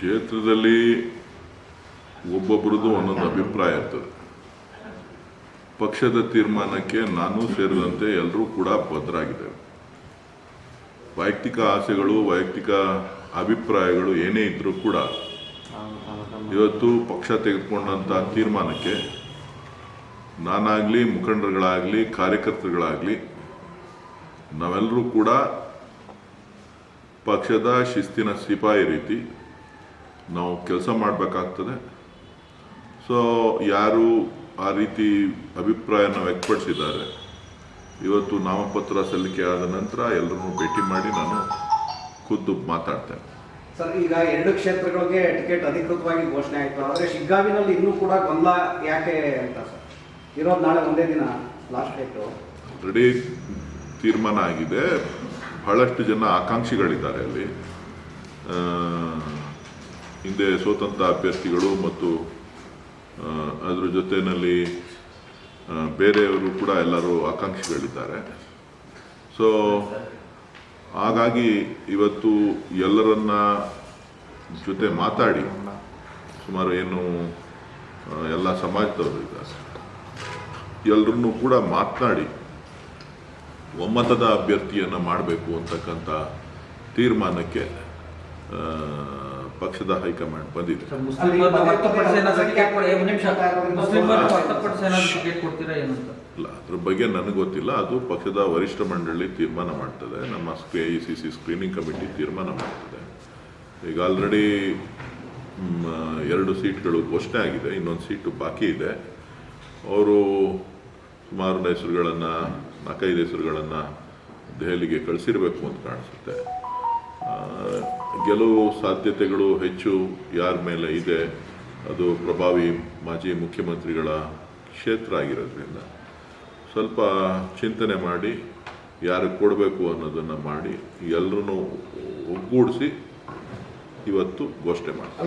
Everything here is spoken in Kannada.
ಕ್ಷೇತ್ರದಲ್ಲಿ ಒಬ್ಬೊಬ್ಬರದ್ದು ಒಂದೊಂದು ಅಭಿಪ್ರಾಯ ಇರ್ತದೆ. ಪಕ್ಷದ ತೀರ್ಮಾನಕ್ಕೆ ನಾನು ಸೇರಿದಂತೆ ಎಲ್ಲರೂ ಕೂಡ ಬದ್ಧರಾಗಿದ್ದೇವೆ. ವೈಯಕ್ತಿಕ ಆಸೆಗಳು, ವೈಯಕ್ತಿಕ ಅಭಿಪ್ರಾಯಗಳು ಏನೇ ಇದ್ದರೂ ಕೂಡ ಇವತ್ತು ಪಕ್ಷ ತೆಗೆದುಕೊಂಡಂಥ ತೀರ್ಮಾನಕ್ಕೆ ನಾನಾಗಲಿ, ಮುಖಂಡರುಗಳಾಗಲಿ, ಕಾರ್ಯಕರ್ತರುಗಳಾಗಲಿ ನಾವೆಲ್ಲರೂ ಕೂಡ ಪಕ್ಷದ ಶಿಸ್ತಿನ ಸಿಪಾಯಿ ರೀತಿ ನಾವು ಕೆಲಸ ಮಾಡಬೇಕಾಗ್ತದೆ. ಸೊ ಯಾರು ಆ ರೀತಿ ಅಭಿಪ್ರಾಯನ ವ್ಯಕ್ತಪಡಿಸಿದ್ದಾರೆ, ಇವತ್ತು ನಾಮಪತ್ರ ಸಲ್ಲಿಕೆ ಆದ ನಂತರ ಎಲ್ಲರನ್ನೂ ಭೇಟಿ ಮಾಡಿ ನಾನು ಖುದ್ದು ಮಾತಾಡ್ತೇನೆ. ಸರ್, ಈಗ 2 ಕ್ಷೇತ್ರಗಳಿಗೆ ಟಿಕೆಟ್ ಅಧಿಕೃತವಾಗಿ ಘೋಷಣೆ ಆಯಿತು, ಆದರೆ ಶಿಗ್ಗಾವಿನಲ್ಲಿ ಇನ್ನೂ ಕೂಡ ಗೊಂದಲ ಯಾಕೆ ಅಂತ ಸರ್? ಇರೋದು ನಾಳೆ ಒಂದೇ ದಿನ ಲಾಸ್ಟ್ ಡೇಟು. ಆಲ್ರೆಡಿ ತೀರ್ಮಾನ ಆಗಿದೆ. ಬಹಳಷ್ಟು ಜನ ಆಕಾಂಕ್ಷಿಗಳಿದ್ದಾರೆ ಅಲ್ಲಿ. ಹಿಂದೆ ಸ್ವತಂತ್ರ ಅಭ್ಯರ್ಥಿಗಳು ಮತ್ತು ಅದರ ಜೊತೆಯಲ್ಲಿ ಬೇರೆಯವರು ಕೂಡ ಎಲ್ಲರೂ ಆಕಾಂಕ್ಷಿಗಳಿದ್ದಾರೆ. ಸೊ ಹಾಗಾಗಿ ಇವತ್ತು ಎಲ್ಲರನ್ನ ಜೊತೆ ಮಾತಾಡಿ ಸುಮಾರು ಏನು ಎಲ್ಲ ಸಮಾಜದವರು ಇದ್ದಾರೆ, ಎಲ್ಲರನ್ನೂ ಕೂಡ ಮಾತನಾಡಿ ಒಮ್ಮತದ ಅಭ್ಯರ್ಥಿಯನ್ನು ಮಾಡಬೇಕು ಅಂತಕ್ಕಂಥ ತೀರ್ಮಾನಕ್ಕೆ ಪಕ್ಷದ ಹೈಕಮಾಂಡ್ ಬಂದಿದೆ. ಇಲ್ಲ, ಅದ್ರ ಬಗ್ಗೆ ನನಗೆ ಗೊತ್ತಿಲ್ಲ. ಅದು ಪಕ್ಷದ ವರಿಷ್ಠ ಮಂಡಳಿ ತೀರ್ಮಾನ ಮಾಡ್ತದೆ. ನಮ್ಮ AICC ಸ್ಕ್ರೀನಿಂಗ್ ಕಮಿಟಿ ತೀರ್ಮಾನ ಮಾಡ್ತದೆ. ಈಗ ಆಲ್ರೆಡಿ 2 ಸೀಟ್ಗಳು ಘೋಷಣೆ ಆಗಿದೆ, ಇನ್ನೊಂದು ಸೀಟು ಬಾಕಿ ಇದೆ. ಅವರು ಸುಮಾರು ಹೆಸರುಗಳನ್ನು, 4-5 ಹೆಸರುಗಳನ್ನು ದೆಹಲಿಗೆ ಕಳಿಸಿರಬೇಕು ಅಂತ ಕಾಣಿಸುತ್ತೆ. ಗೆಲುವು ಸಾಧ್ಯತೆಗಳು ಹೆಚ್ಚು ಯಾರ ಮೇಲೆ ಇದೆ, ಅದು ಪ್ರಭಾವಿ ಮಾಜಿ ಮುಖ್ಯಮಂತ್ರಿಗಳ ಕ್ಷೇತ್ರ ಆಗಿರೋದ್ರಿಂದ ಸ್ವಲ್ಪ ಚಿಂತನೆ ಮಾಡಿ ಯಾರಿಗೆ ಕೊಡಬೇಕು ಅನ್ನೋದನ್ನು ಮಾಡಿ ಎಲ್ಲರೂ ಒಗ್ಗೂಡಿಸಿ ಇವತ್ತು ಘೋಷಣೆ ಮಾಡ್ತಾರೆ.